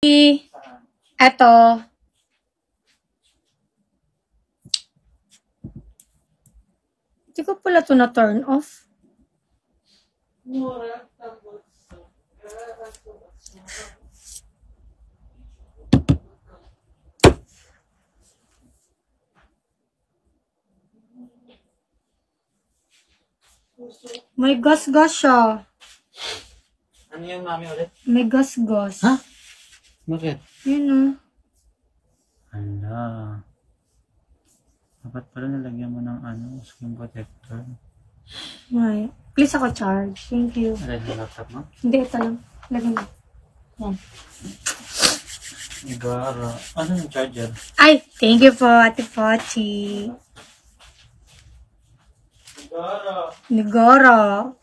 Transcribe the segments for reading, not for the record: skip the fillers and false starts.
Eto. Hindi ko pala ito na-turn off. May gas-gas siya. Ano yung mami ulit? May gas-gas. Ha? Bakit? Yun o. Hala. Dapat pala nalagyan mo ng skin protector. May. Please ako charge. Thank you. Alay na laptop mo? Hindi, ito lang. Lagyan mo. Yan. Igara. Ano yung charger? Ay, thank you po, Ate Pochi. Igara. Nigoro.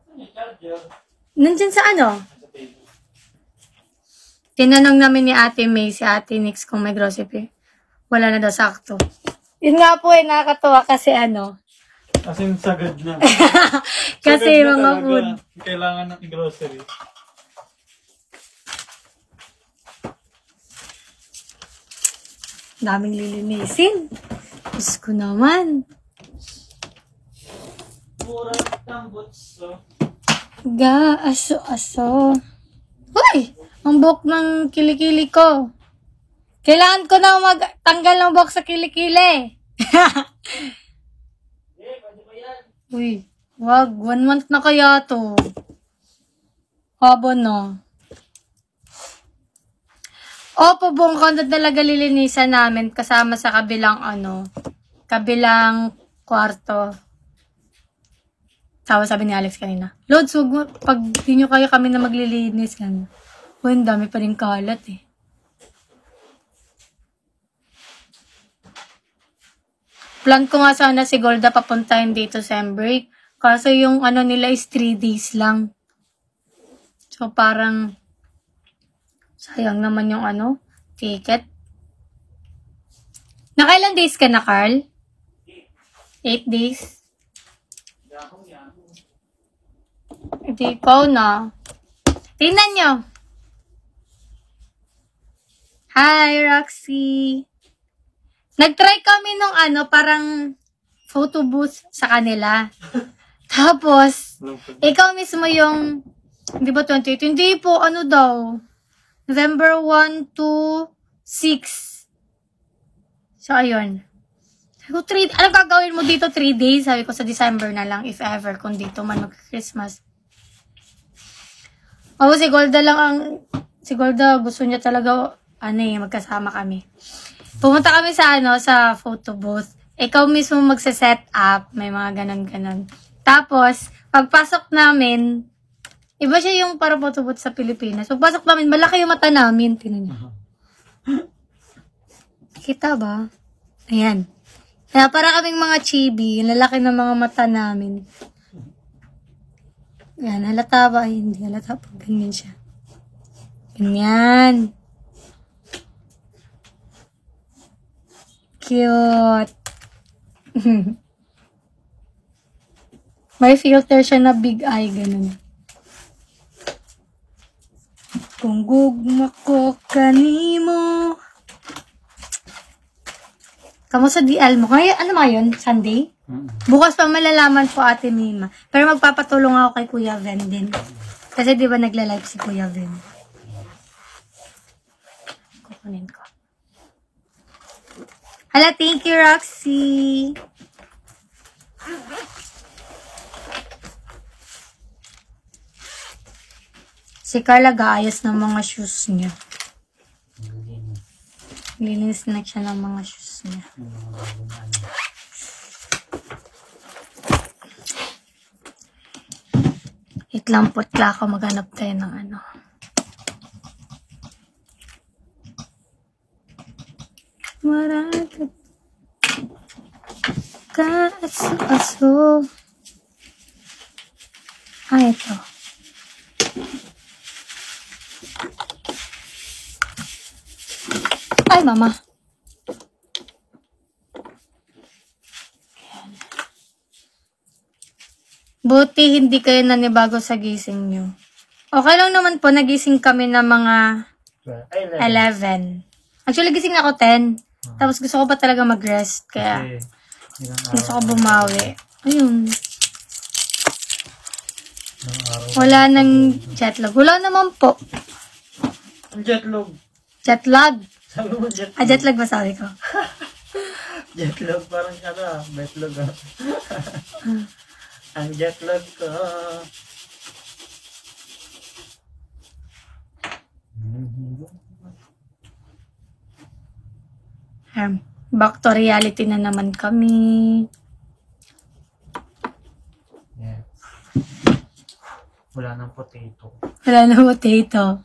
Ano yung charger? Nandyan sa ano? Sa table. Tinanong namin ni Ate May, si Ate Nix kung may grocery. Wala na daw sakto. Yun nga po nakakatuwa kasi Kasi yung sagad na. kasi Sagad na mga talaga. food. Kailangan ng grocery. Daming lilinisin. Diyos ko naman. Mura ng butso. Aso. Uy! Ang buhok ng kilikili ko. Kailangan ko na magtanggal ng buhok sa kilikili. Uy, wag. 1 month na kaya to. Haba na. Opo, buong kondo talaga lilinisan namin kasama sa kabilang kabilang kwarto. Sabi ni Alex kanina, Lods, wag mo, pag di nyo kayo kami na maglilinis yan. O, ang dami pa rin kalat eh. Plan ko nga sana si Golda papuntahin dito sa break. Kaso yung nila is 3 days lang. So parang sayang naman yung ticket. Nakailan days ka na, Carl? 8 days? Hindi ikaw na. Tingnan nyo. Hi, Roxy. Nag-try kami nung parang photo booth sa kanila. Tapos, ikaw mismo yung, di ba 28? Hindi po, daw. November 1 to 6. So, ayun. Sabi ko, anong gagawin mo dito 3 days? Sabi ko, sa December na lang, if ever, kung dito man mag-Christmas. Si Golda gusto niya talaga, magkasama kami. Pumunta kami sa photo booth. Ikaw mismo magse-set up, may mga ganon-ganon. Tapos, pagpasok namin, iba siya yung para photo booth sa Pilipinas. Pagpasok namin, malaki yung mata namin. Tinan niyo. Kita ba? Ayan. Kaya para kaming mga chibi, yung lalaki ng mga mata namin. Yan, halata ba? Ay, hindi halata pag ganyan siya. Ganyan. Cute. May filter siya na big eye, ganun. Kung gugma ko kanimo. Kamusta DL mo? Kaya, ano nga yun? Sunday? Bukas pa malalaman po, Ate Mima. Pero magpapatulong ako kay Kuya Ven din. Kasi di ba nagla-live si Kuya Ven? Kukunin ko. Hala, thank you, Roxy. Si Carla gaayos ng mga shoes niya. Linis na siya ng mga shoes niya. Itlampot ka ako, maghanap tayo ng Maragat ka aso. Ito. Ay, mama. Buti hindi kayo nanibago sa gising nyo. Okay lang naman po, nagising kami na mga Ay, 11. Actually, gising na ako 10. Tapos gusto ko pa talaga mag-rest. Kaya, gusto ko bumawi. Ayun. Wala nang jetlag. Wala naman po. Ang jetlog. Jetlag. Sabi mo jetlog. Ah, jetlag ba sabi ko? Jetlog, parang betlog Ang jetlog ko. Back to reality na naman kami. Yeah. Wala nang potato. Wala na potato.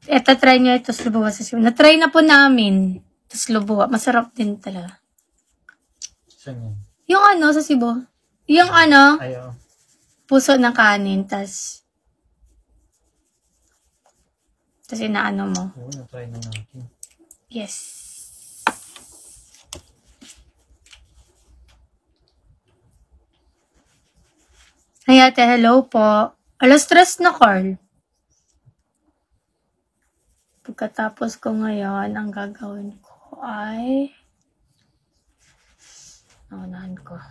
Eto, try nyo ito sa lubuwa sa Cebu. Na-try na po namin. Ito sa lubuwa. Masarap din talaga. Saan yun? Yung ano sa Cebu. Yung ano, Ayaw. puso ng kanin. Tas inaano mo. Oo, na-try na natin. Yes. Ay, ate, hello po. Alas 3 na, Carl. Pagkatapos ko ngayon, ang gagawin ko ay naunahan ko.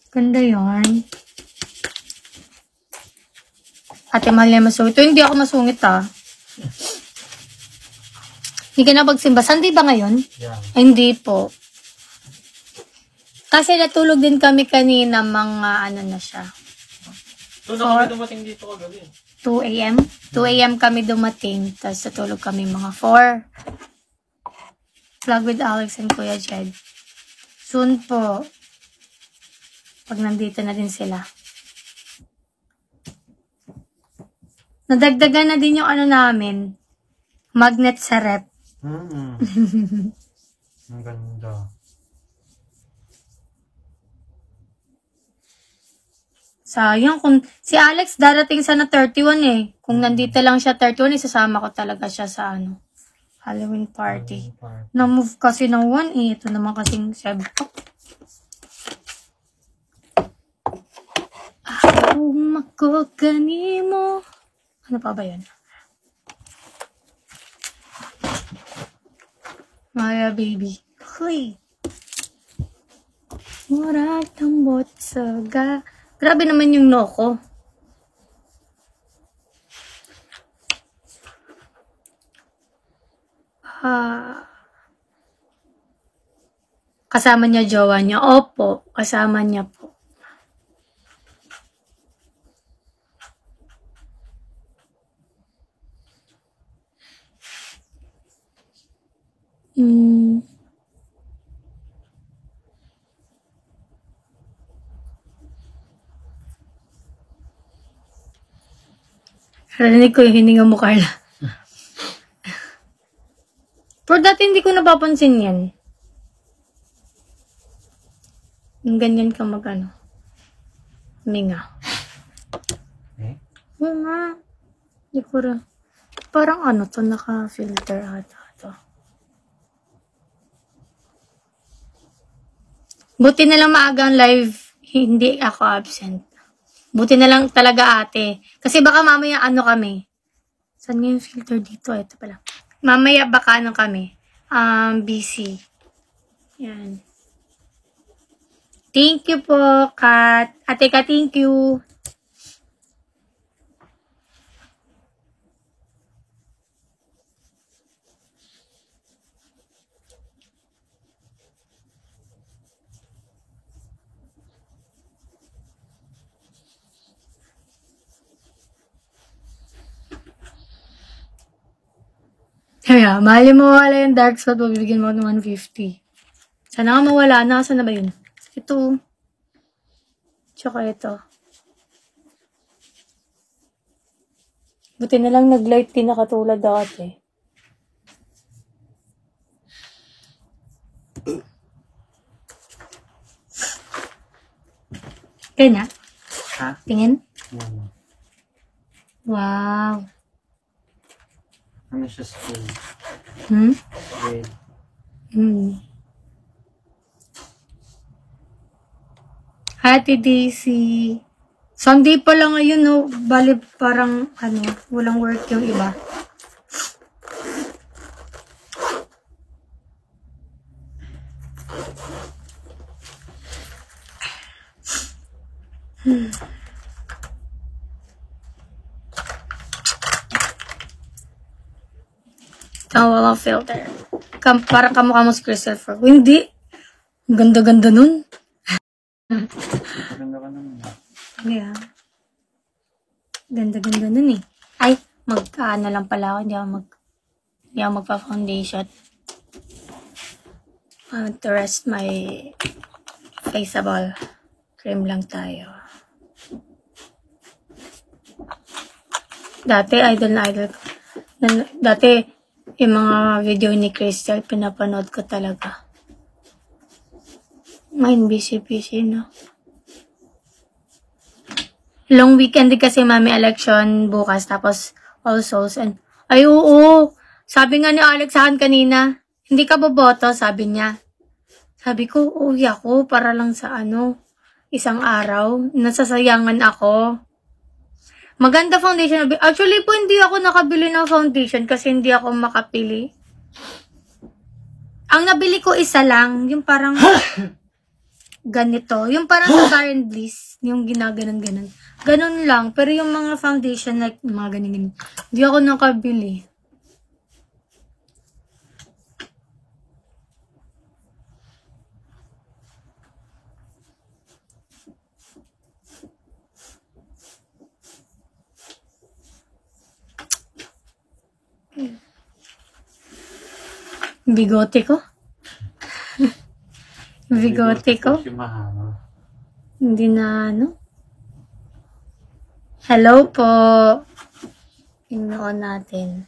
Ganda yarn. Ate, mahal na masungit. Ito, hindi ako masungit, ah. Hindi ka na magsimba. Sunday ba ngayon? Yeah. Ay, hindi po. Kasi natulog din kami kanina, mga ano na siya. Doon na kami dumating dito kagabi. 2 a.m. 2 a.m. kami dumating. Tapos natulog kami mga 4. Vlog with Alex and Kuya Jed. Soon po. Pag nandito na din sila. Nadagdagan na din yung ano namin. Magnet sa rep. Ang ganda. Sayang kung si Alex darating sana 31 eh. Kung nandito lang siya 31, isasama ko talaga siya sa ano, Halloween party. Na-move kasi ng 1 eh. Ito naman kasing 7. Ako kanimo. Ano pa ba yun? Maya baby. Huy. Murag tambot sa Grabe naman yung no ko. Kasama niya jowa niya. Opo, kasama niya po. Narinig ko yung hininga mo, Carla. Pero dati hindi ko napapansin yan. Yung ganyan ka mag-ano. Hininga. Eh? Oo nga. Hindi ko rin. Parang ano to, naka-filter ata to. Buti na lang maaga ang live, hindi ako absent. Buti na lang talaga ate. Kasi baka mamaya ano kami. Saan nga yung filter dito? Ito pala. Mamaya baka ano kami. Busy. Yan. Thank you po, Kat. Ate Kat, thank you. Kaya, mahalin mo wala yung dark spot, mabibigyan mo ng 150. Sana nga mawala na. Saan na ba yun? Ito. Tsaka ito. Buti na lang nag-light din na katulad dati. Kaya na? Ha? Tingin? Wow. Wow. Ano siya school? Hmm? Grade. Hmm. Ate Daisy. Sunday pa lang ngayon, no? Bali, parang, walang work yung iba. Walang filter. Parang kamukha mo si Crystal Frog. Hindi. Ang ganda-ganda nun. Ganda ka naman. Yeah. Ganda-ganda nun eh. Ay, magkaano lang pala ako. Hindi ako magpa-foundation. I want to rest my faceable. Cream lang tayo. Dati, idol na idol. Dati, yung mga video ni Crystal, pinapanood ko talaga. Ngayon, busy, no? Long weekend din kasi mami election bukas, tapos All Souls. And, ay, oo. Sabi nga ni Alex sa akin kanina, hindi ka boboto, sabi niya. Sabi ko, uwi ako para lang sa isang araw. Nasasayangan ako. Maganda foundation. Actually po, hindi ako nakabili ng foundation kasi hindi ako makapili. Ang nabili ko isa lang, yung parang ganito. Yung parang sa Karen Bliss, yung ginaganon-ganon. Ganon lang. Pero yung mga foundation, like mga ganin-ganin, hindi ako nakabili. Bigote ko? Bigote ko? Hindi na Hello po. Tingnan natin.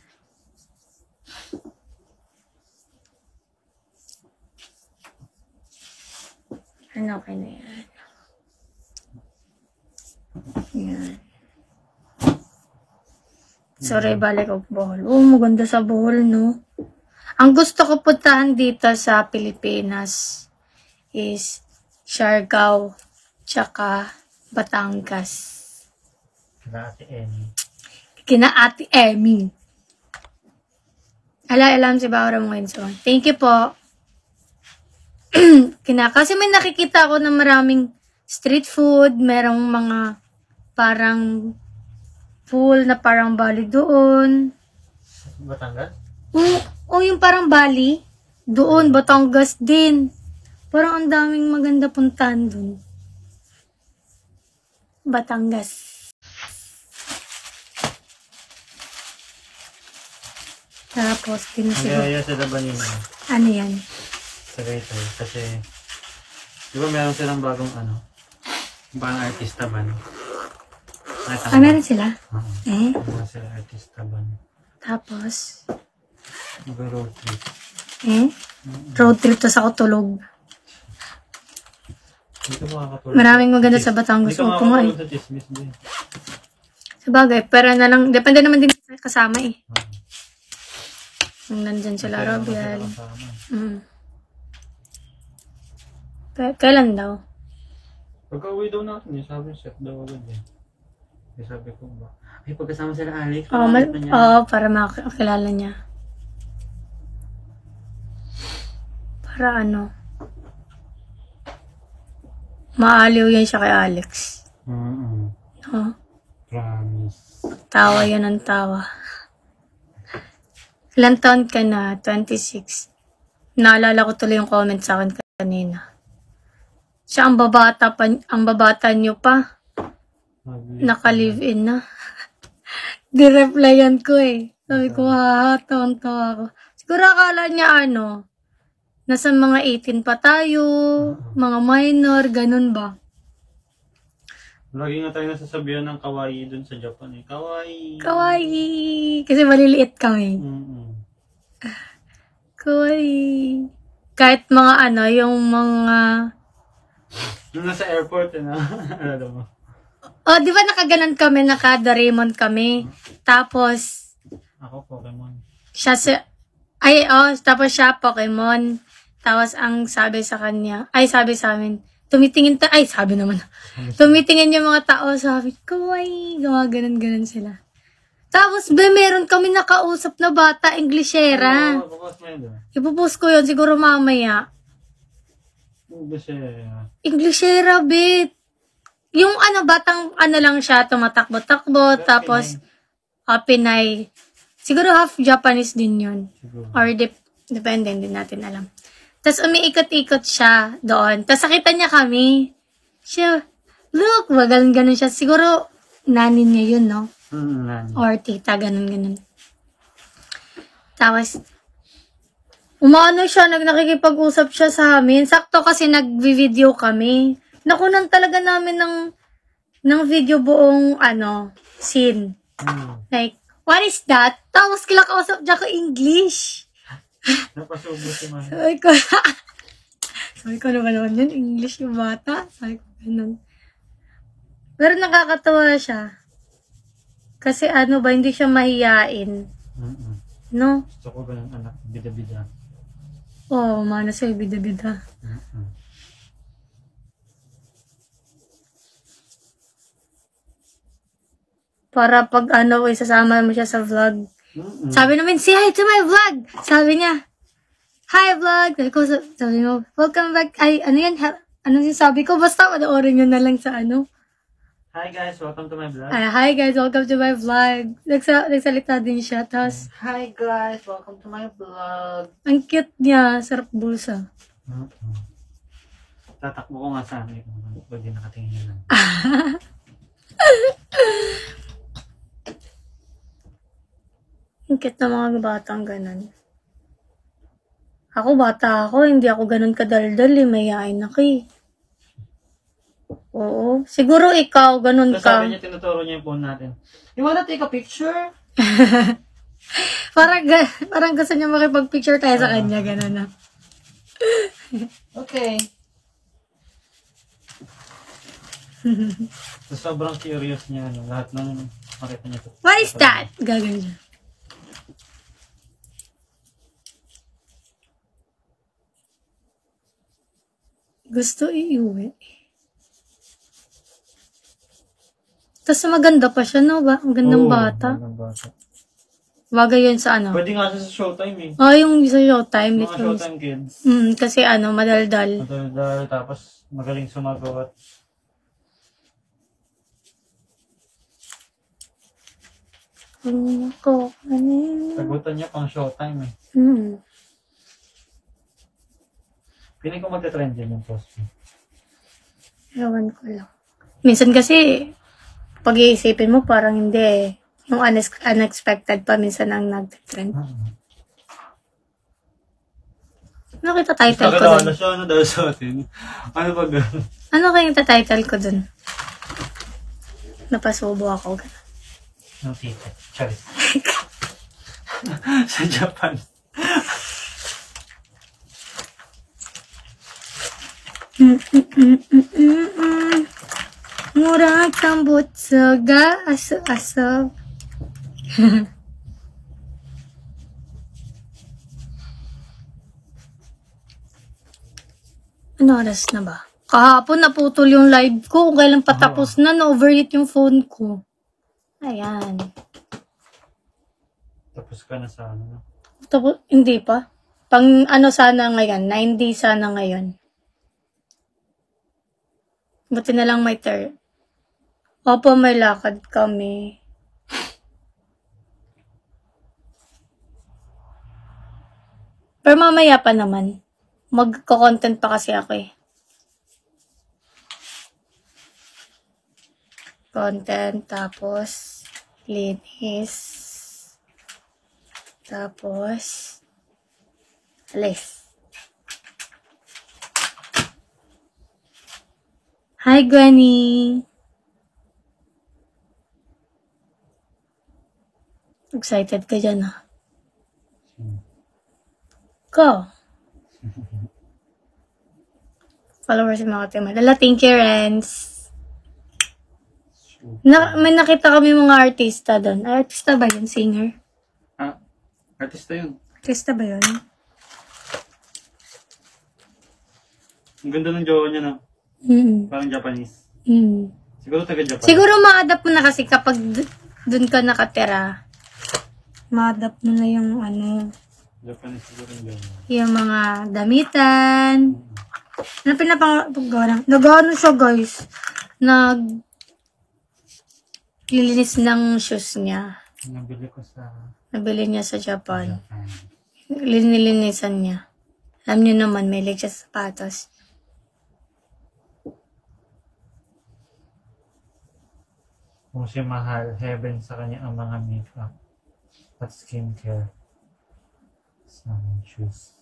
Okay na yan. Yan. Sorry, balik ako Bohol. Oh, maganda sa Bohol, no? Ang gusto ko puntahan dito sa Pilipinas is Siargao, tsaka Batangas. Kina Ate Emmy. Kina Ate Emmy. Alam si Baura mo ngayon. So, thank you po. Kasi may nakikita ako na maraming street food, merong mga parang pool na parang Bali doon. Batangas? Oo, yung parang Bali. Doon, Batangas din. Parang ang daming maganda puntahan doon. Batangas. Tapos, Kaya sa laban yun. Ano yan? Sa Gaytay. Kasi, di ba meron silang bagong parang artista ban. Meron sila? Meron sila artista ban. Tapos? Mag-road trip. Road trip to sa tulog. Dito makakatulog. Maraming maganda sa Batangas. Dito makakatulog sa Chismis din. Sabagay, pero na lang, depende naman din sa kasama eh. Nung nandyan sila, Robial. Kailan daw? Pagka-uwi daw natin, sabi set daw agad eh. Sabi ko ba? Ay, pagkasama sila Alex. Para makakilala niya. Para maaliw yan siya kay Alex. Promise. Tawa yan ang tawa. Ilan taon ka na? 26. Naalala ko tuloy yung comment sa akin kanina. Siya ang babata niyo pa. Naka-live-in na. Di-replyan ko eh. Sabi ko, tawang-tawa ako. Siguro akala niya nasa mga 18 pa tayo, mga minor, ganun ba? Lagi nga tayo nasasabihan ng kawaii dun sa Japan eh. Kawaii! Kawaii! Kasi maliliit kami. Kawaii! Kahit mga yung mga... Nung nasa airport alam mo. Di ba nakaganon kami, naka-Doraemon kami. Tapos... Ako, Pokemon. Tapos siya, Pokemon. Tapos ang sabi sa kanya, sabi sa amin, sabi naman. Tumitingin yung mga tao, sabi ko, ay, ganun sila. Tapos, meron kami nakausap na bata, Englishera. Ipupost ko yun, siguro mamaya. Englishera, bet. Yung batang, lang siya, tumatakbo-takbo, tapos, Pinay. Siguro half Japanese din yun. Or, depende, hindi natin alam. Tapos, umiikot-ikot siya doon. Tapos, nakita niya kami. Siya, look, ganun siya. Siguro, nani niya yun, no? Or tita, ganun. Tapos, siya, nakikipag-usap siya sa amin. Sakto kasi nag-video kami. Nakunan talaga namin ng video buong, scene. Like, what is that? Tapos, kilakausap niya ko English. Napasubo si Mama. Sabi ko naman yun, English yung bata. Sabi ko, ganun. Pero nakakatawa siya. Kasi hindi siya mahiyain. No? Gusto ko ganun anak, bida-bida. Oo, mana sa'yo, bida-bida. Para pag isasama mo siya sa vlog. Sabi namin, say hi to my vlog! Sabi niya, hi vlog! Sabi mo, welcome back. Ay, anong sabi ko? Basta panoorin nyo na lang sa Hi guys, welcome to my vlog. Hi guys, welcome to my vlog. Nagsalita din siya. Tapos, hi guys, welcome to my vlog. Ang cute niya. Sarap bulsa. Tatakbo ko nga sa amin. Pag di nakatingin niya lang. Ang cute na mga batang ganun. Ako, bata ako. Hindi ako ganun kadaldal. Mayayain ako eh. Oo. Siguro ikaw, ganun So, ka. sabi niya, tinuturo niya yung phone natin. You wanna take a picture? parang gusto niya makipag-picture tayo sa kanya. Ganun na. Okay. So, sobrang curious niya. Lahat ng makita niya. What is that? Gagawin niya. Gusto iuwi. Tapos maganda pa siya, no? Ang gandang bata. Bagay yun sa Pwede nga siya sa Showtime eh. Yung sa Showtime. Mga Showtime kids. Kasi madaldal. Madaldal, tapos magaling sumagot. Sagutan niya pang Showtime eh. Piling ko magta-trend din yung post mo. Ewan ko lang. Minsan kasi, pag-iisipin mo, parang hindi eh. Yung unexpected pa minsan ang nag-trend. Nakita title ko dun. Nakita siya, dahil sa atin. Ano ba gano'n? Ano kayong title ko dun? Napasubo ako. No ticket. Charis. Sa Japan. Murag tambot sa aso-aso. Ano oras na ba? Kahapon naputol yung live ko. Kailan patapos na, na-overheat yung phone ko. Ayan. Tapos ka na sa ano? Tapos, hindi pa. Sana ngayon? 9 days sana ngayon. Buti na lang may Opo, may lakad kami. Pero mamaya pa naman. Magko-content pa kasi ako eh. Content, tapos linis. Tapos alis. Hi, Gwenny! Excited ka dyan, ha? Go! Followers yung mga tema. Lala, thank you, Renz. May nakita kami mga artista doon. Artista ba yun? Singer? Artista yun. Artista ba yun? Ang ganda ng jowa niya na. Parang Japanese. Mm. Siguro taga-Japan. Siguro ma-adapt mo na kasi kapag dun ka nakatira. Ma-adapt mo na yung ano, Japanese siguro yung gano'n. yung mga damitan. Ano pinapagawa? Nag-ano siya guys? Naglilinis ng shoes niya. Nabili ko sa Nabili niya sa Japan. Japan. Linilinisan niya. Alam niyo naman, may leg siya sa sapatos. Kung siya mahal, heaven sa kanya ang mga makeup at skincare sa shoes.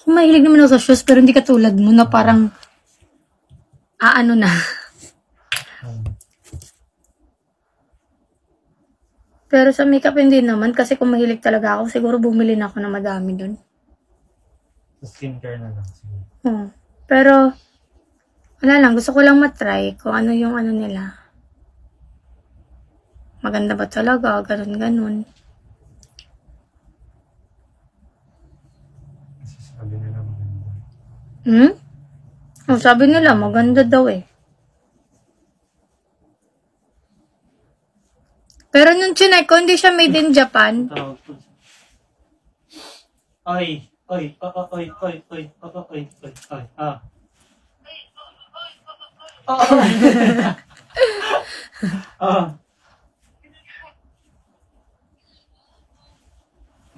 Mahilig naman ako sa shoes, pero hindi katulad mo na parang ano na. Pero sa makeup hindi naman, kasi kung mahilig talaga ako, siguro bumili na ako na madami dun. Sa skincare na lang siguro. Pero, wala lang, gusto ko lang matry kung ano yung ano nila. Maganda ba talaga? Ganun. Kasi sabi nila maganda. Sabi nila, maganda daw eh. Pero nung tsunay ko, hindi siya made in Japan. Tawag po. Ay.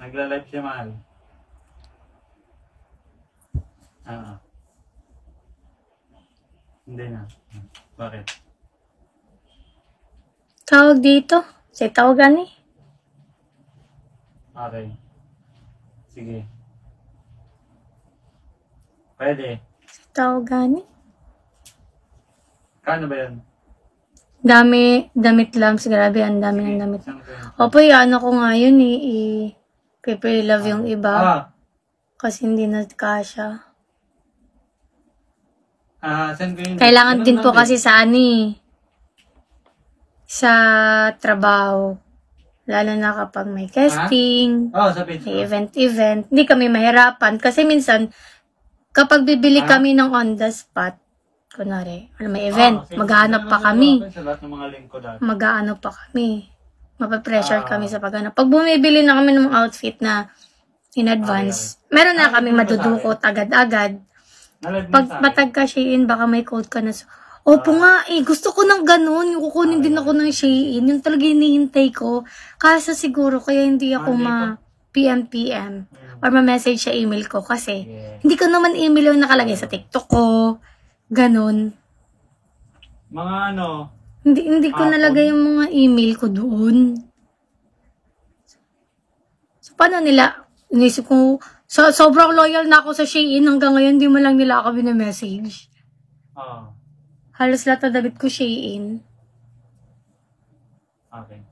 Nagla-live siya, mahal. Hindi na. Bakit? Tawag dito. Say tawagan eh. Okay. Sige. Pwede. Say tawagan eh. Kano ba yan? Damit lang. Grabe, ang dami ng damit. Isang ganyan. Opo, ano ko nga yun eh. I-pre-love yung iba. Kasi hindi na kasha. Send ko yun. Kailangan Ganun din lang po kasi sa sa trabaho. Lalo na kapag may casting, sa page may event. Hindi kami mahirapan. Kasi minsan, kapag bibili kami ng on the spot, kunwari, may event, maghahanap pa kami. Sa lahat ng mga link ko dati. Mag-aano pa kami. Mapapressure kami sa paghanap. Pag bumibili na kami ng outfit na in advance, meron na kami madudukot agad-agad. Pag matag ka Shein, baka may code ka na. Opo nga eh, gusto ko ng ganun. Yung kukunin din ako ng Shein. Yung talaga hinihintay ko. Kasi siguro, kaya hindi ako PM or ma-message sa email ko. Kasi, hindi ko naman email yung nakalagay sa TikTok ko. Ganun. Mga ano? Hindi ko nalagay yung mga email ko doon. So, paano nila? Inisip ko, sobrang loyal na ako sa Shein. Hanggang ngayon, hindi mo lang nila ako binamessage. Halos lahat na damit ko Shein. Okay.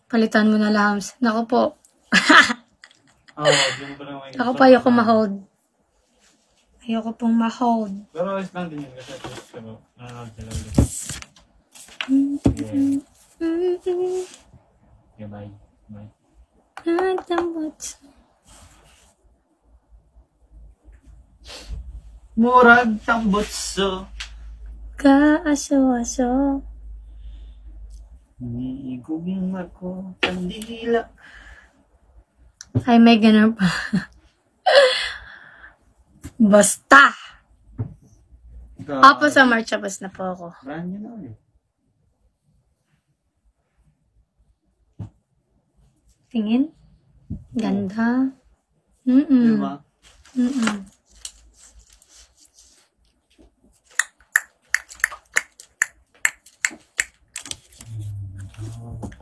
Palitan mo na, Lams. Naku po. Ako pa, ayoko ma-hold. Ayoko pong ma-hold. Pero ayos lang din yun kasi nanonood sila ulit. Okay, bye. Bye. Murag tambotso. Kaaso-aso. Niigugin ako kandila. Ay, may ganun pa. Basta. Apo sa March, abas na po ako. Brand nyo na ulit. Tingin? Ganda. Diba?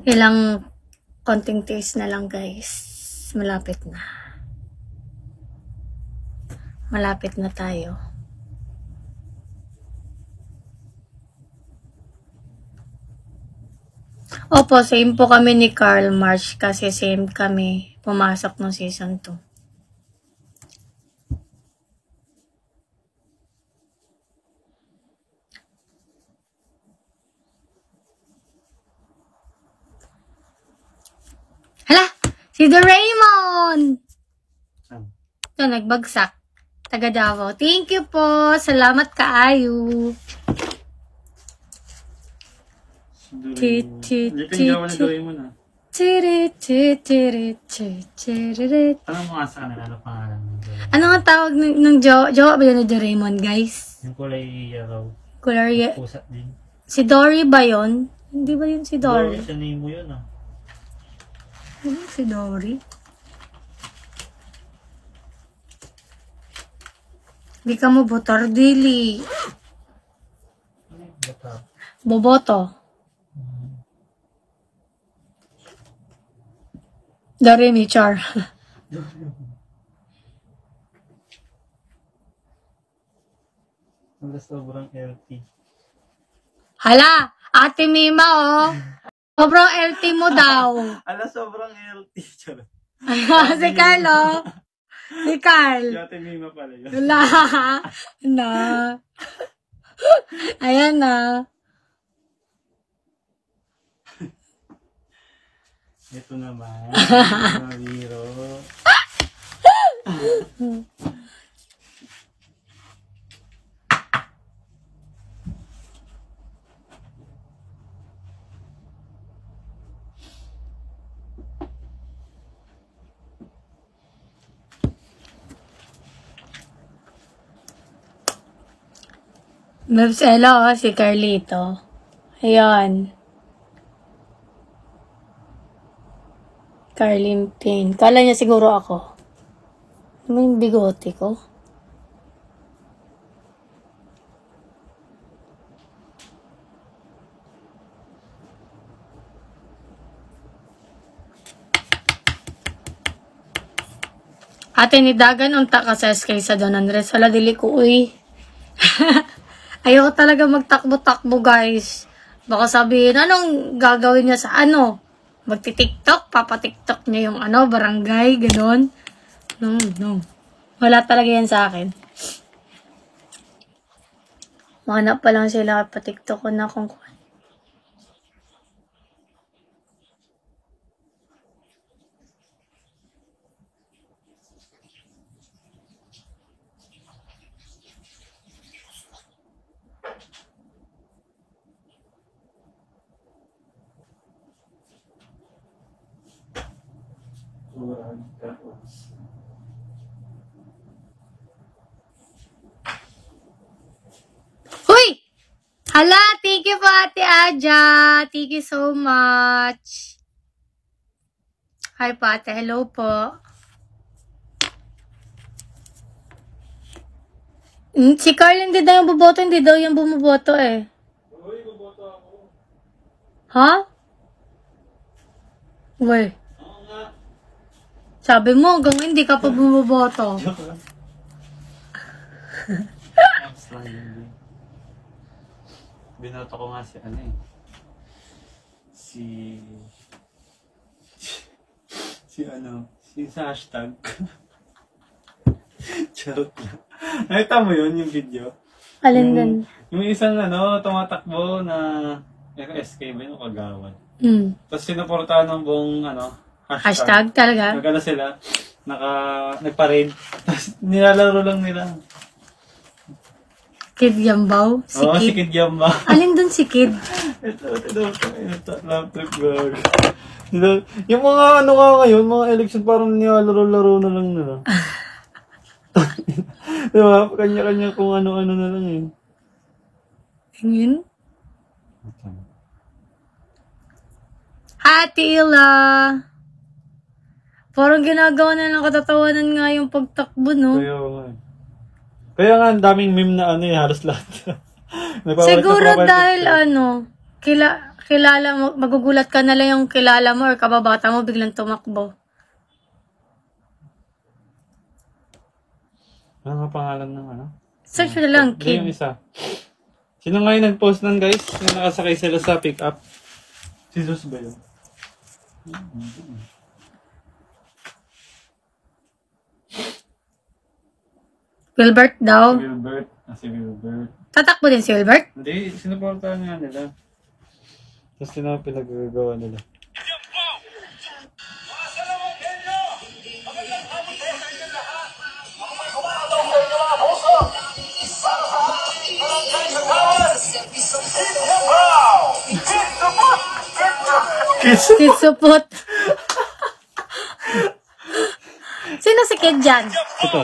Ilang konting taste na lang, guys. Malapit na. Malapit na tayo. Opo, same po kami ni Carl March kasi same kami pumasok ng season 2. Hala! Si Doraemon! Ito, nagbagsak. Taga Davao. Thank you po. Salamat kaayo. Dito yung gawa na Doraemon ah. Ano mo nga sa kanila? Ano pangalan ng Doraemon? Ano nga tawag ng jowa ba yun ni Doraemon, guys? Yung kulay yellow. Kulay Pusat din. Si Dory ba yun? Hindi ba yun si Dory? Dory sa Nemo yun ah. Ano si Dory? Hindi ka mo botor, Dili. Ano yung bata? Boboto. Dory Michar. Ang sobrang LT. Hala! Ate Mima, oh. Sobrang LT mo daw. Ala, sobrang LT. Charot. Si Carl, oh. Si Carl. Si Ate Mima pala yun. Wala. Na. Ayan na. Ito naman. Mga biro. Mabs, hello, si Carlito. Ayan. Carlin Payne. Kala niya siguro ako. Ano yung bigote ko? Ate ni Dagan, unta ka sa SK sa Don Andres. Hala, dili ko, uy. Ayoko talaga magtakbo-takbo, guys. Baka sabihin, anong gagawin niya sa ano? Magti-tiktok? Papa-tiktok niya yung ano, barangay, gano'n. No. Wala talaga yan sa akin. Mahanap pa lang sila, pa-tiktok ko na kung Huy! Hala, thank you po, Ate Aja. Thank you so much. Hi po, Ate. Hello po. Si Carl hindi daw yung buboto, hindi daw yung bumuboto eh. Uy, buboto ako. Ha? Uy. Oo nga. Sabi mo, hanggang hindi ka pa bumuboto. Joke lang. Apps lang yun. Binoto ko nga si ano eh. Si sa hashtag. Charot lang. Nakita mo yun, yung video? Alin dun? Yung isang tumatakbo na SK ba yun o Kagawad. Tapos sinuportahan ng buong Hashtag talaga? Nagkala sila, nagparade. Tapos nilalaro lang nila. Kid Yambaw? Oo, si Kid Yamba. Alin dun si Kid? Ito, love trip vlog. Yung mga ngayon, mga election parang nilalaro-laro na lang nila. Diba? Kanya-kanya kung ano-ano na lang eh. Tingin? Hatila! Parang ginagawa na ng katatawanan nga yung pagtakbo, no? Kaya nga, ang daming meme na halos lahat. Siguro dahil kilala mo, magugulat ka na lang yung kilala mo or kababata mo, biglang tumakbo. Ano nga pangalan ng Search mo na lang, Kid. Yung isa. Sino nga yung nag-post nun, guys? Yung nakasakay sila sa pick-up. Si Zeus ba yun? Wilbert daw. Si Wilbert. Tatakbo din si Wilbert? Hindi, sinuportahan nga nila. Tapos sino pinag-gagawa nila. Kitsupot. Sino si Kid dyan? Ito.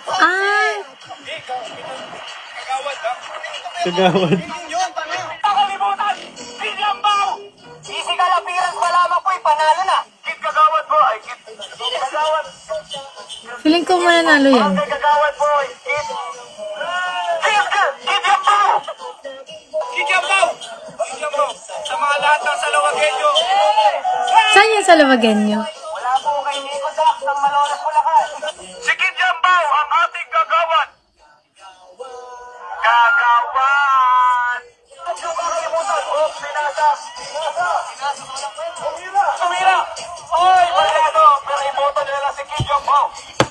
Ah. Kagawad. Nakalimutan! Kid Lambaw! Physical appearance pa lamang po'y panalo na. Kid Kagawad po. Ay, Kid Kagawad. Feeling ko mananalo yan. Kid Kagawad po. Kid Lambaw! Kid Lambaw! Kid Lambaw! Sa mga lahat ng Salawagenyo. Saan yan sa Lavagenyo? Wala po kay Nico Dax ng Malolos Bulacan. Si Kid Lambaw, ang ating Kagawad. Kagawad! Yung kakalimutan, pinasa. Tumira! Oy, Mariano, pero iboto nila lang si Kid Lambaw.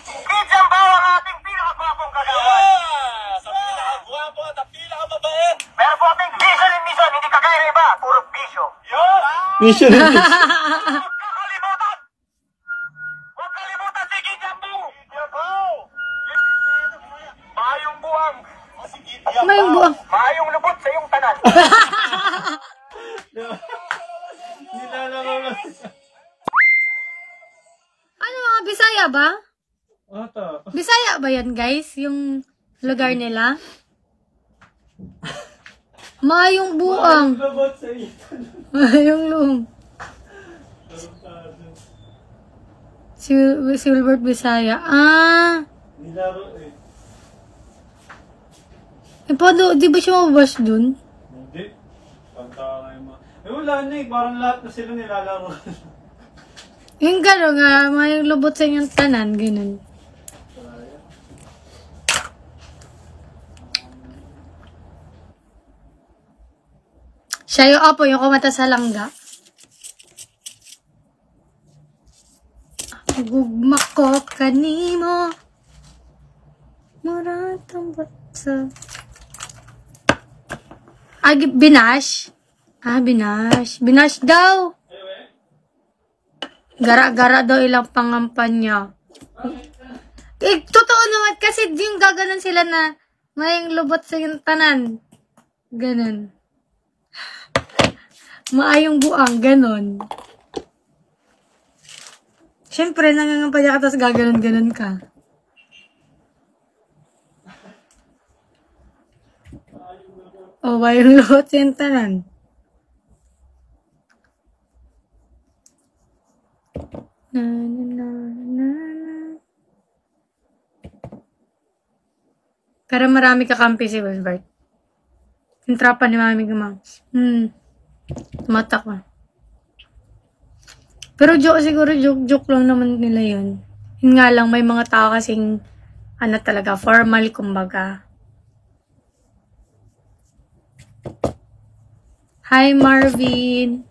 Kid Lambaw ang ating pinakagwapong Kagawad. Sa pinakagwapo at ang pinakamabait. Meron po ating vision and mission, hindi kagaya ng iba, puro bisyo. Yun! Mission. Kakalimutan! Huwag kalimutan si Kid Lambaw! Mayong buwang! Mayong buwang. Mayong lubot sa iyong tanan! Nilalaro lang. Ano mga Bisaya ba? Ito. Bisaya ba yan guys? Yung lugar nila? Mayong buang. Labot sa iyo. Mayong luong. Silbert Bisaya. Ah. Nilaro eh. Eh, paano, di ba siya mabas dun? Hindi. Panta nga yung mga... Eh wala na eh. Parang lahat na sila nilalaro. Yung gano'n nga, mayong lubot sa inyong tanan, ganun. Siya yung apo, yung kumata sa langga. Gugmak ko kanimo. Maratang batsa. Ah, Binash? Ah, Binash. Binash daw. Gara-gara daw ilang pangampan niya. Eh, totoo naman kasi yung gaganon sila na may lubot sa yung tanan. Ganon. Maayong buang, ganon. Siyempre, nangangampanya ka tapos gaganon-ganon ka. O, mayong lubot sa yung tanan. Na, na, na, na, na. Pero marami kakampi si Wilbert. Yung trapa ni Mami Gumang. Tumatak ko. Pero siguro joke lang naman nila yun. Yun nga lang, may mga tao kasing, ano talaga, formal, kumbaga. Hi, Marvin.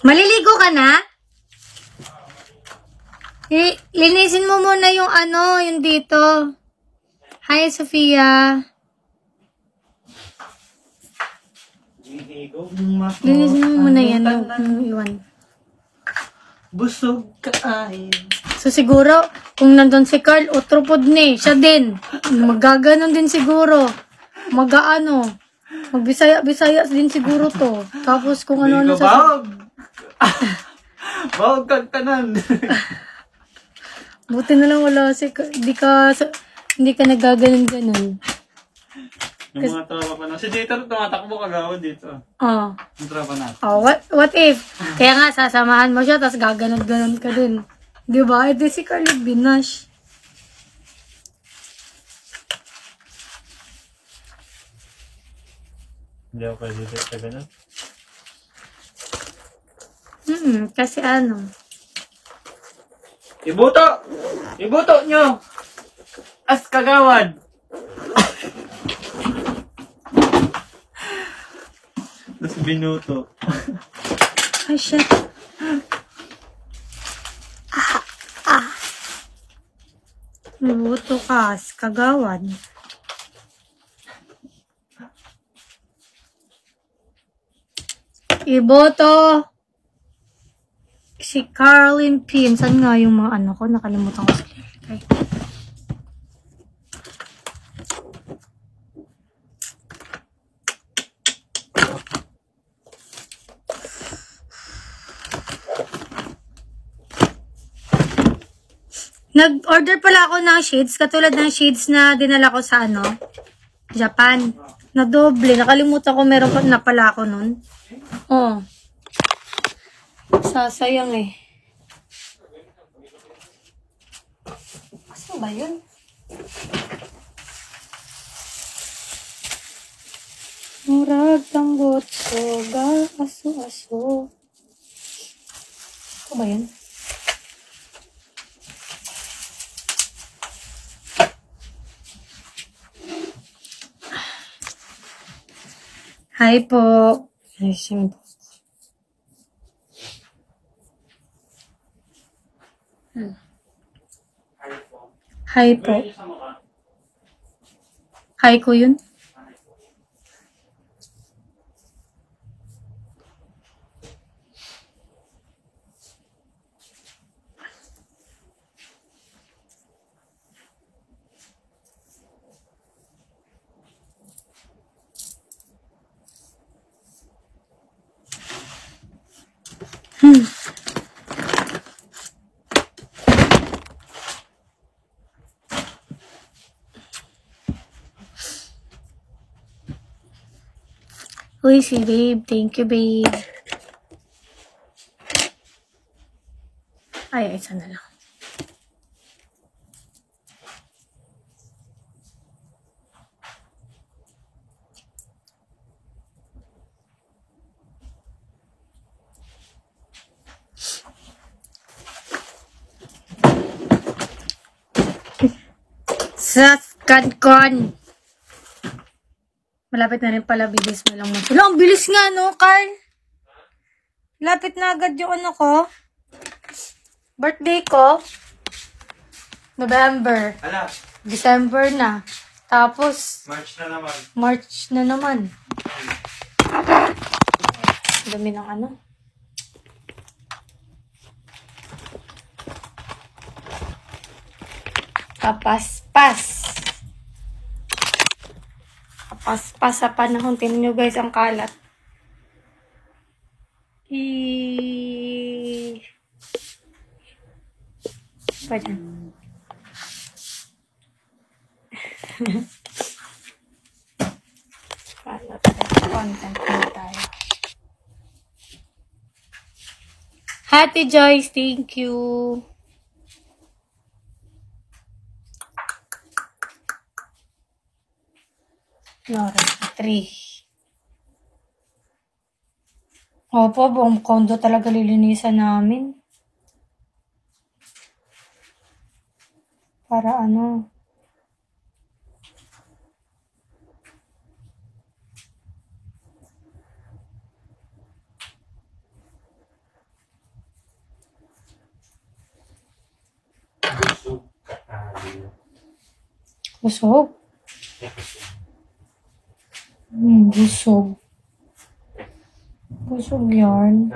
Maliligo ka na? Linisin mo muna yung ano, yung dito. Hi, Sofia. Linisin mo muna yan, yung iwan. Busog kaahin. So, siguro, kung nandun si Carl, utropod ni, siya din. Magaganon din siguro. Mag-ano. Magbisaya-bisaya din siguro to. Tapos, kung ano-ano sa... Bawag kang tanan. Buti na lang wala si... Hindi ka nagaganon-ganon. Yung mga tropa pa na. Si Jeter tumatakbo kagawad dito. Oh. Yung tropa natin. Oh, what if? Kaya nga, sasamahan mo siya, tapos gaganon-ganon ka din. Diba? Ito si Carly Binash. Hindi ako pwede dito sa ganun. Kasi ano. Ibuto! Ibuto nyo! As kagawad! Tapos binuto. Ay, shit. Buto kas, kagawad. Iboto si Carlin Pin. Saan nga yung mga ano ko? Nakalimutan ko sila. Okay. Nag-order pala ako ng shades, katulad ng shades na dinala ko sa ano, Japan. Na doble. Nakalimutan ko meron pa na pala ako nun. Oh. Sasayang eh. Saan ba yun? Murag tanggot ko, aso-aso. Ito ba yun? Hi po. Hi po. Hi ko yun. Uy, si babe. Thank you, babe. Ay, isa na lang. Sa Cancun. Malapit na rin pala, bilis mo lang mo. Wala, ang bilis nga, no, Carl? Lapit na agad yung ano ko. Birthday ko. November. Ala, December na. Tapos, March na naman. March na naman. Dami ng ano. Kapaspas. Kapaspas sa panahon. Tingnan nyo guys ang kalat. Pa dyan. Kalat. Content na tayo. Hati Joyce, thank you. Nora, 3. Opo, buong kondo talaga lilinisan namin. Para ano? Busog? Busog. Busog yarn.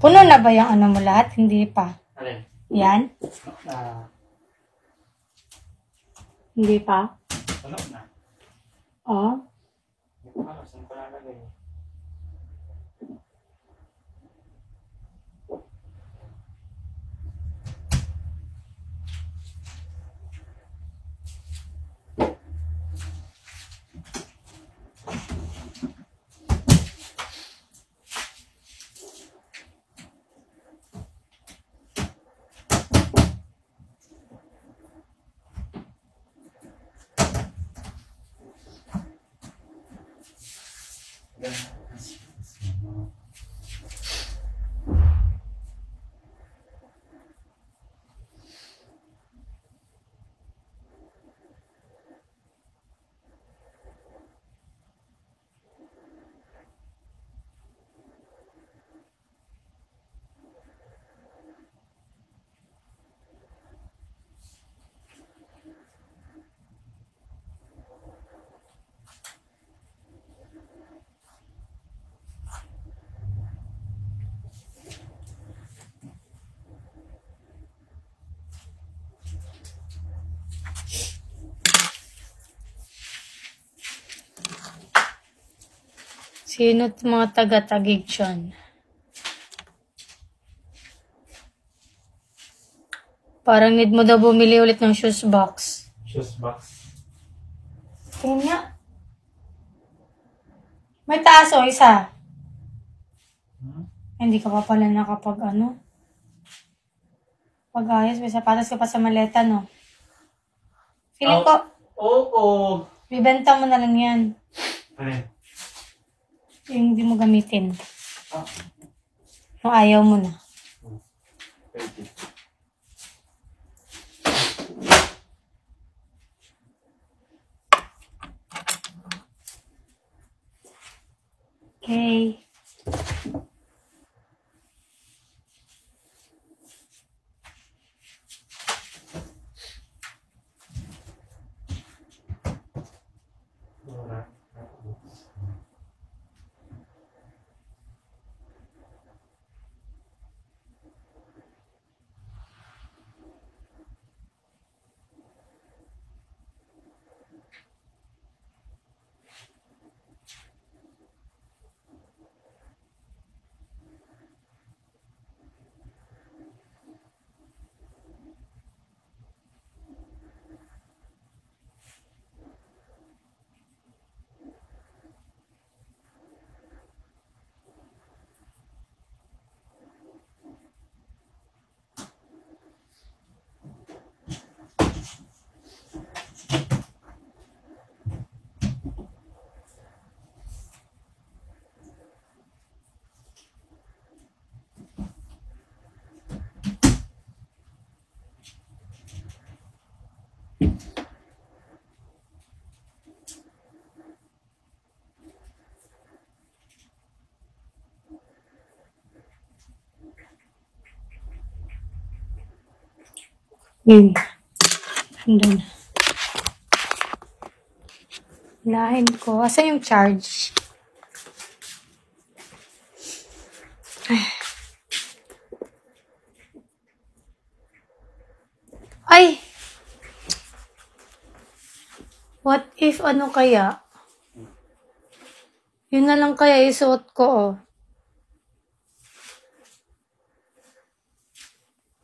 Puno na ba yung ano mo lahat? Hindi pa. Alin? Yan? Hindi pa? Ano na? Oh. Saan ko nalagay? Sino mga taga-tagig dyan? Parang need mo daw bumili ulit ng shoes box. Shoes box. Tingnan nga. May taas o isa. Hindi ka pa pala nakapag ano. Pag-ayos, may sapatos ka pa sa maleta, no? Feeling ko, Oo. bibenta mo na lang yan. Ano? Yung hindi mo gamitin. Kung ayaw mo na. Pwede. Okay. Yun. Andun. Lahin ko. Asa yung charge? Ay! What if ano kaya? Yun na lang kaya isuot ko, oh.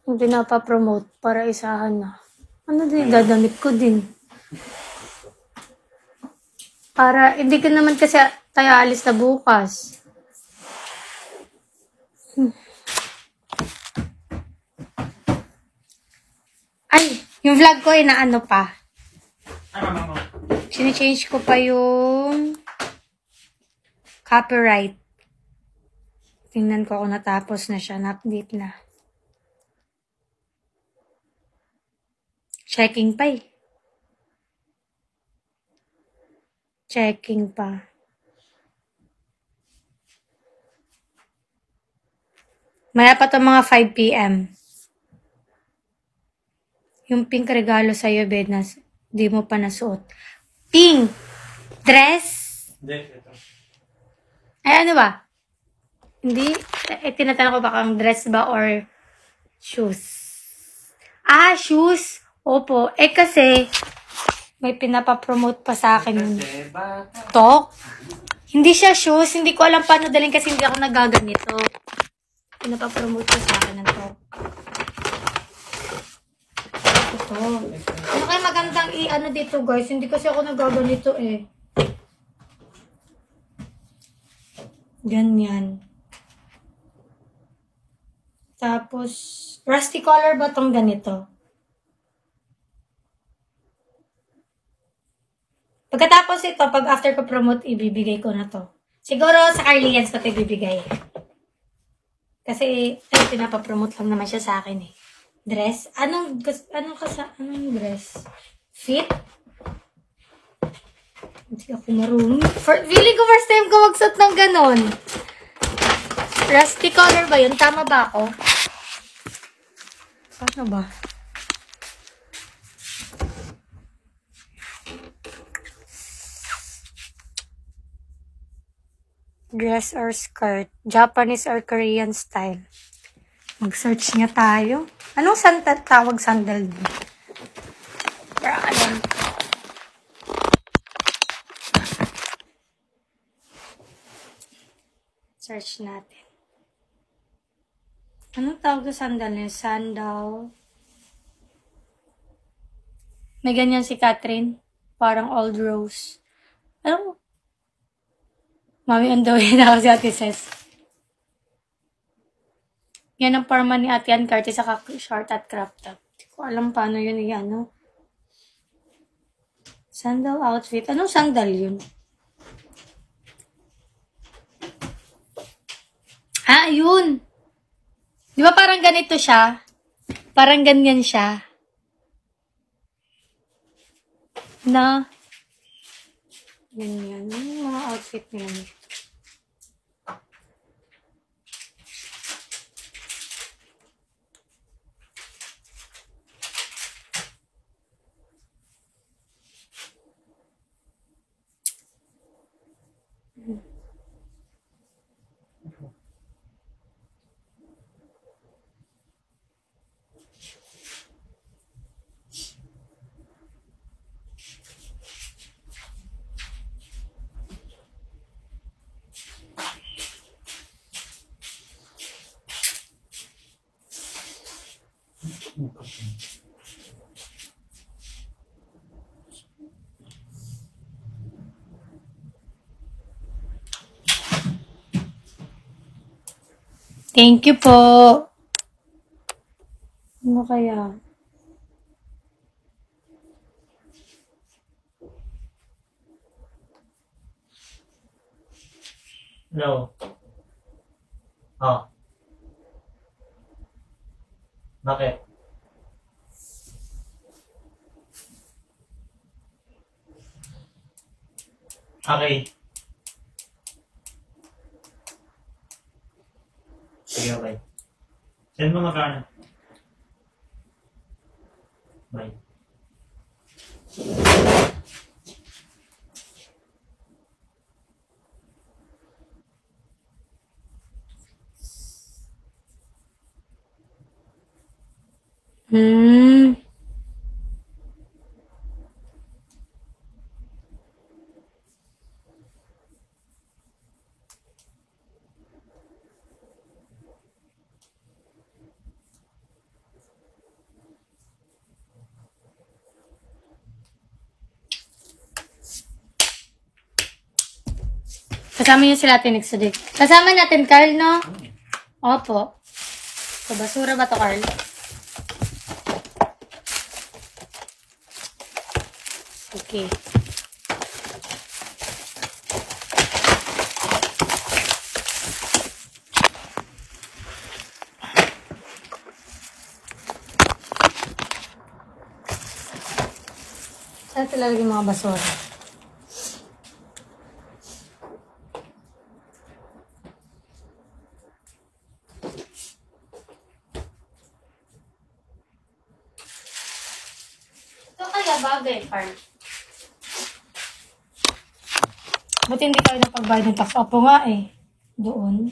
Yung pinapapromote para isahan na. Ano din, dadamit ko din. Para, hindi ka naman kasi tayo alis na bukas. Ay, yung vlog ko ay naano pa. Ano? Sini-change ko pa yung copyright. Tingnan ko kung natapos na siya, na-update na. Checking pa eh. Checking pa. Maya pa to mga 5 p.m. Yung pink regalo sa'yo, Bednas, di mo pa nasuot. Pink! Dress? Hindi, ito. Ay, ano ba? Hindi? Tinatanong ko baka ang dress ba or shoes? Ah, shoes! Opo. Kasi, may pinapapromote pa sa akin yun. Kasi bata. Tok? Hindi siya shoes. Hindi ko alam paano dalhin kasi hindi ako nagaganito. Pinapapromote pa sa akin ng tok. Ito. Ano kaya magandang i-ano dito, guys? Hindi kasi ako nagaganito eh. Ganyan. Tapos, rusty color ba tong ganito? Pagkatapos ito, pag after ko promote, ibibigay ko na to. Siguro sa Carlians ko ito ibibigay. Kasi, ay, pinapapromote lang naman siya sa akin eh. Dress? Anong dress? Fit? Hindi ako marunong. Feeling ko first time ko magsuot ng ganon. Rusty color ba yun? Tama ba ako? Ano ba? Dress or skirt? Japanese or Korean style? Mag-search nga tayo. Anong tawag sandal din? Alam ko. Search natin. Anong tawag sa sandal niya? Sandal. May ganyan si Catherine. Parang old rose. Ano? Mami, on the way na ako si Ate Ses. Yan ang parma ni Ate Ann Curtis sa short at crop top. Hindi ko alam paano yun ano. Sandal outfit. Anong sandal yun? Ah, yun! Di ba parang ganito siya? Parang ganyan siya. Na, ganyan. Yung mga outfit niya. Thank you po. Ano kaya? No. Oh. Bakit? Okay. Sige, okay. Send mo magkano. Bye. Kasama niyo sila Ate Nixodik. Kasama natin, Carl, no? Opo. So, basura ba to, Carl? Okay. Saan sila lagi mga basura? Bagay, Carl. Buti hindi kayo napagbayad ng tax. Opo nga eh. Doon.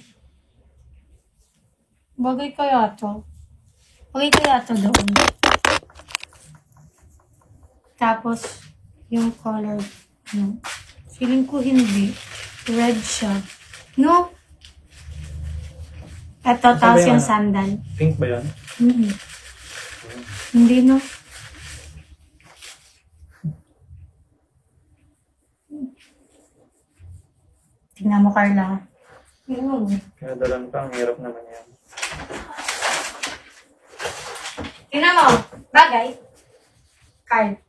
Bagay kaya to. Bagay kaya to doon. Tapos, yung color. No. Feeling ko hindi. Red siya. No? Ito, tapos yung sandal. Pink ba yan? Hindi, no? Tingnan mo, Carla. Kaya dalang pa, ang hirap naman yan. Tingnan mo. Bagay. Carl.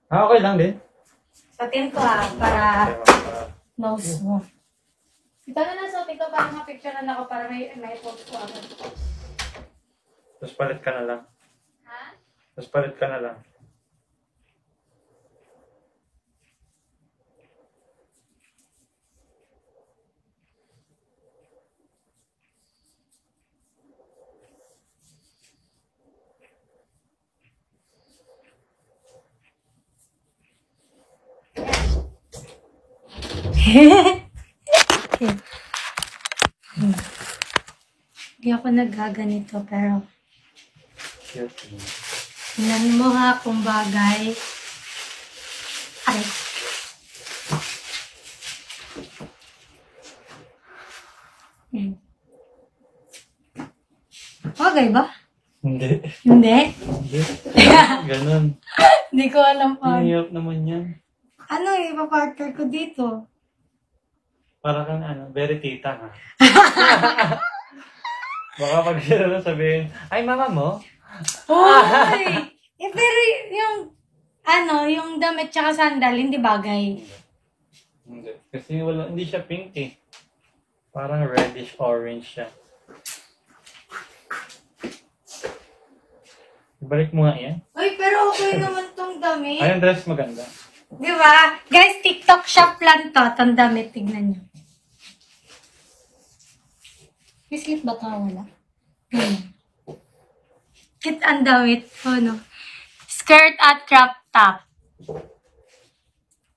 Ah, okay lang din. Suotin ko para nose mo. Ito na lang suotin ko para ma-picturean ako para may post ko agad. Tapos palit ka na lang. Ha? Tapos palit ka na lang. Hindi ako naggaganito, pero Cute. tingnan mo ha kung bagay. Ay. Bagay ba? Hindi. Hindi. Hindi. Ganon. Hindi ko alam pa. Hirap naman yan. Ano ipapartner ko dito? Para kang very tita nga. Baka pag sila na sabihin, ay mama mo? Hoy! Pero yung damit tsaka sandal, hindi bagay. Hindi. Kasi hindi siya pink eh. Parang reddish orange siya. Ibalik mo nga yan. Uy, pero okay naman tong damit. Ay, ang dress maganda. Di ba? Guys, TikTok shop lang to. Tong damit, tignan nyo. May slip ba ito? Wala. Kit ang damit. Ano? Skirt at crop top.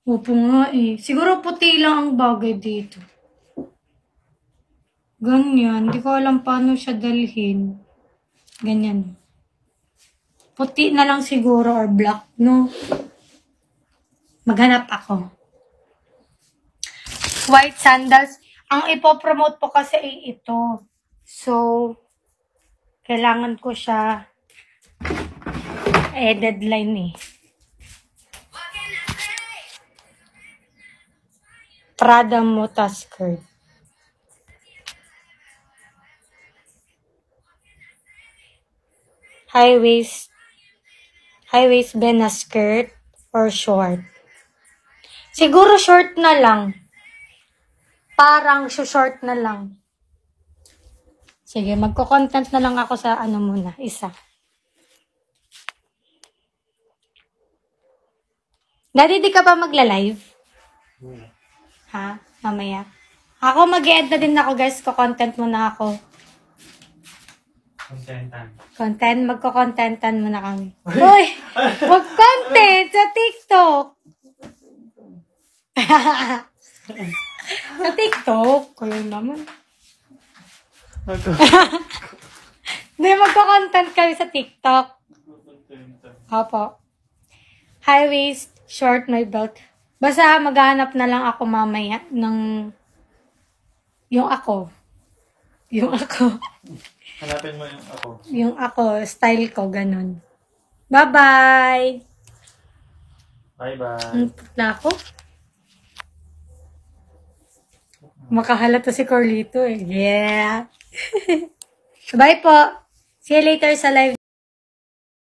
Opo nga eh. Siguro puti lang ang bagay dito. Ganyan. Hindi ko alam paano siya dalhin. Ganyan. Puti na lang siguro or black, no? Maghanap ako. White sandals. Ang ipopromote po kasi ay ito. So, kailangan ko siya deadline eh. Prada Mota skirt. High waist Ben na skirt or short. Siguro short na lang. Parang short na lang. Sige, magko-content na lang ako sa muna, isa. Daddy, di ka ba magla-live? Ha? Mamaya. Ako mag-e-end na din ako, guys. Ko-content muna ako. Content? Magko-contentan muna kami. Uy! Mag-content sa TikTok! Sa TikTok? Kayo naman. Hindi, magko-content kami sa TikTok. Opo. High waist, short, may belt. Basta maghanap na lang ako mamaya ng yung ako. Hanapin mo yung ako. Yung ako, style ko, ganun. Bye-bye! Bye-bye. Ang putla ko. Makahalata si Corlito eh. Yeah! Bye po! See you later sa live.